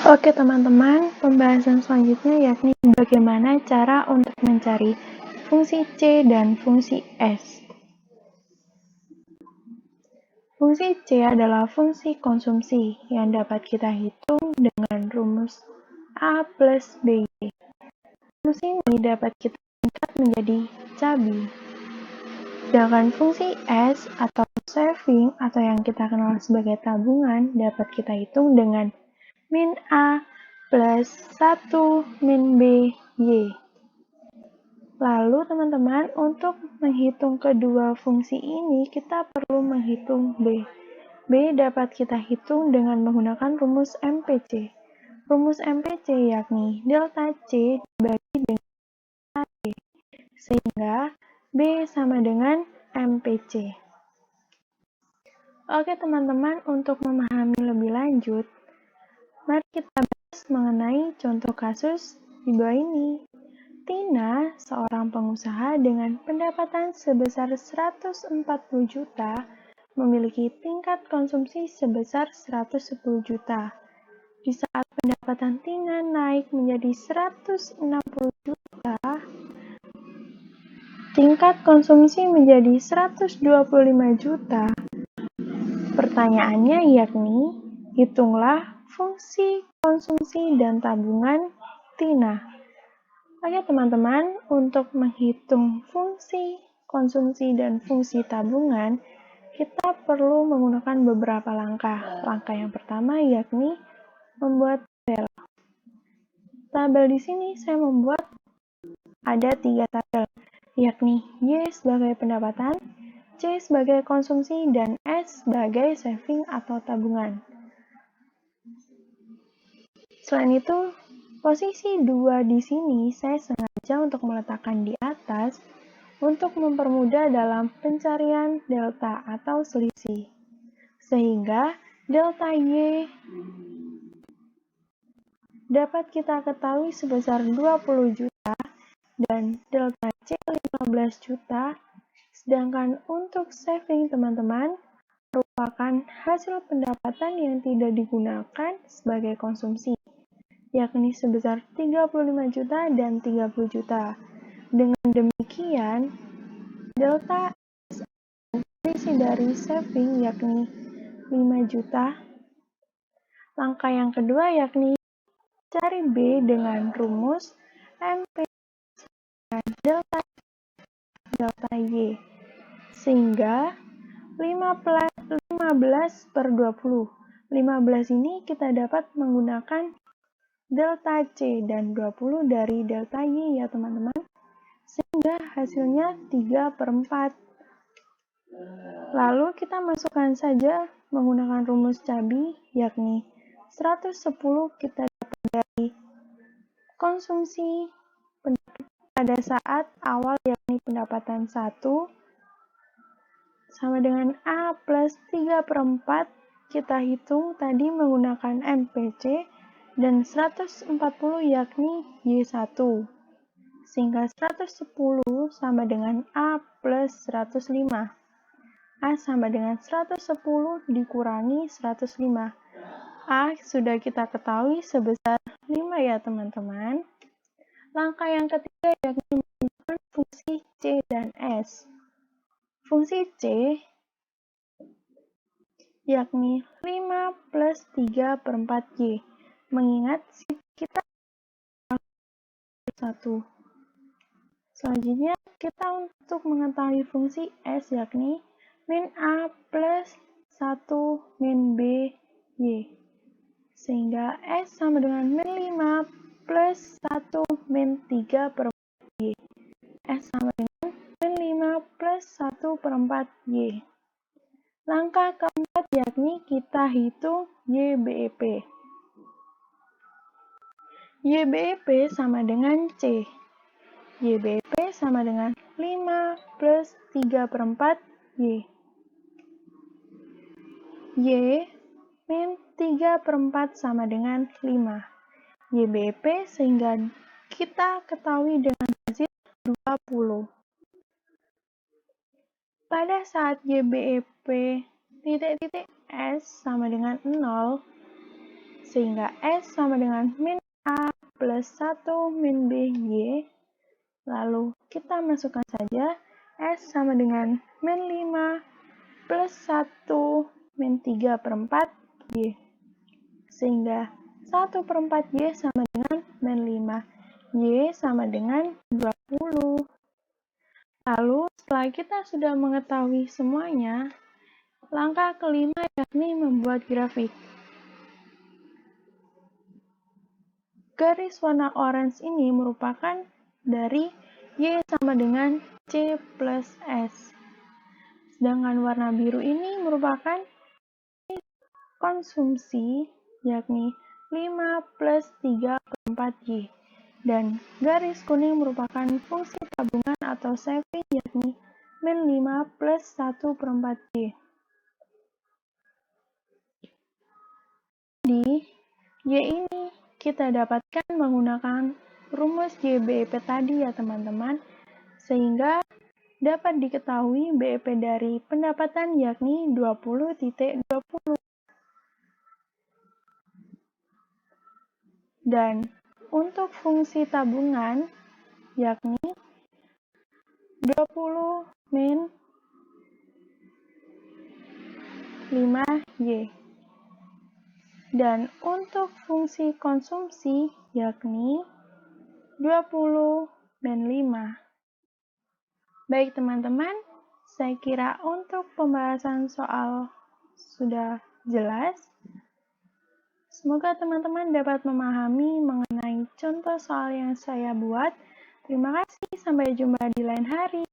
Oke teman-teman, pembahasan selanjutnya yakni bagaimana cara untuk mencari fungsi C dan fungsi S. Fungsi C adalah fungsi konsumsi yang dapat kita hitung dengan rumus A plus BY. Rumus ini dapat kita singkat menjadi CABI. Sedangkan fungsi S atau saving atau yang kita kenal sebagai tabungan dapat kita hitung dengan min A plus 1 min B, Y. Lalu teman-teman, untuk menghitung kedua fungsi ini, kita perlu menghitung B. B dapat kita hitung dengan menggunakan rumus MPC. Rumus MPC yakni delta C dibagi dengan delta D, sehingga B sama dengan MPC. Oke teman-teman, untuk memahami lebih lanjut, mari kita bahas mengenai contoh kasus di bawah ini. Tina, seorang pengusaha dengan pendapatan sebesar 140 juta, memiliki tingkat konsumsi sebesar 110 juta. Di saat pendapatan Tina naik menjadi 160 juta, tingkat konsumsi menjadi 125 juta. Pertanyaannya yakni, hitunglah fungsi konsumsi dan tabungan Tina. Oke teman-teman, untuk menghitung fungsi konsumsi dan fungsi tabungan, kita perlu menggunakan beberapa langkah. Langkah yang pertama yakni membuat tabel. Tabel di sini saya membuat ada 3 tabel, yakni Y sebagai pendapatan, C sebagai konsumsi, dan S sebagai saving atau tabungan. Selain itu, posisi 2 di sini saya sengaja untuk meletakkan di atas untuk mempermudah dalam pencarian delta atau selisih. Sehingga delta Y dapat kita ketahui sebesar 20 juta dan delta C 15 juta. Sedangkan untuk saving teman-teman merupakan hasil pendapatan yang tidak digunakan sebagai konsumsi, yakni sebesar 35 juta dan 30 juta. Dengan demikian, delta S selisih dari saving yakni 5 juta. Langkah yang kedua yakni cari B dengan rumus MP delta Y, sehingga 15 per 20. 15 ini kita dapat menggunakan delta C dan 20 dari delta Y ya teman-teman, sehingga hasilnya 3 per 4. Lalu kita masukkan saja menggunakan rumus CABI, yakni 110 kita dapat dari konsumsi pada saat awal yakni pendapatan 1 sama dengan A plus 3 per 4, kita hitung tadi menggunakan MPC, dan 140 yakni Y1, sehingga 110 sama dengan A plus 105. A sama dengan 110 dikurangi 105. A sudah kita ketahui sebesar 5 ya teman-teman. Langkah yang ketiga yakni menentukan fungsi C dan S. Fungsi C yakni 5 plus 3 per 4Y. Mengingat kita 1. Selanjutnya kita untuk mengetahui fungsi S yakni min A plus 1 min B Y. Sehingga S sama dengan min 5 plus 1 min 3 per 4Y. S sama dengan min 5 plus 1 per 4Y. Langkah keempat yakni kita hitung YBEP. YBEP sama dengan C. YBEP sama dengan 5 plus 3 per 4Y. Y min 3 per 4 sama dengan 5. YBEP sehingga kita ketahui dengan hasil 20. Pada saat YBEP titik-titik S sama dengan 0, sehingga S sama dengan min A plus 1 min B, Y. Lalu kita masukkan saja S sama dengan min 5 plus 1 min 3 per 4 Y. Sehingga 1 per 4 Y sama dengan min 5. Y sama dengan 20. Lalu setelah kita sudah mengetahui semuanya, langkah kelima yakni membuat grafik. Garis warna orange ini merupakan dari Y sama dengan C plus S. Sedangkan warna biru ini merupakan konsumsi, yakni 5 plus 3 per 4 Y. Dan garis kuning merupakan fungsi tabungan atau saving, yakni min 5 plus 1 per 4 Y. Di Y ini kita dapatkan menggunakan rumus JBEP tadi ya teman-teman, sehingga dapat diketahui BEP dari pendapatan yakni 20,20. Dan untuk fungsi tabungan yakni 20 min 5Y. Dan untuk fungsi konsumsi yakni 20 min 5. Baik teman-teman, saya kira untuk pembahasan soal sudah jelas. Semoga teman-teman dapat memahami mengenai contoh soal yang saya buat. Terima kasih, sampai jumpa di lain hari.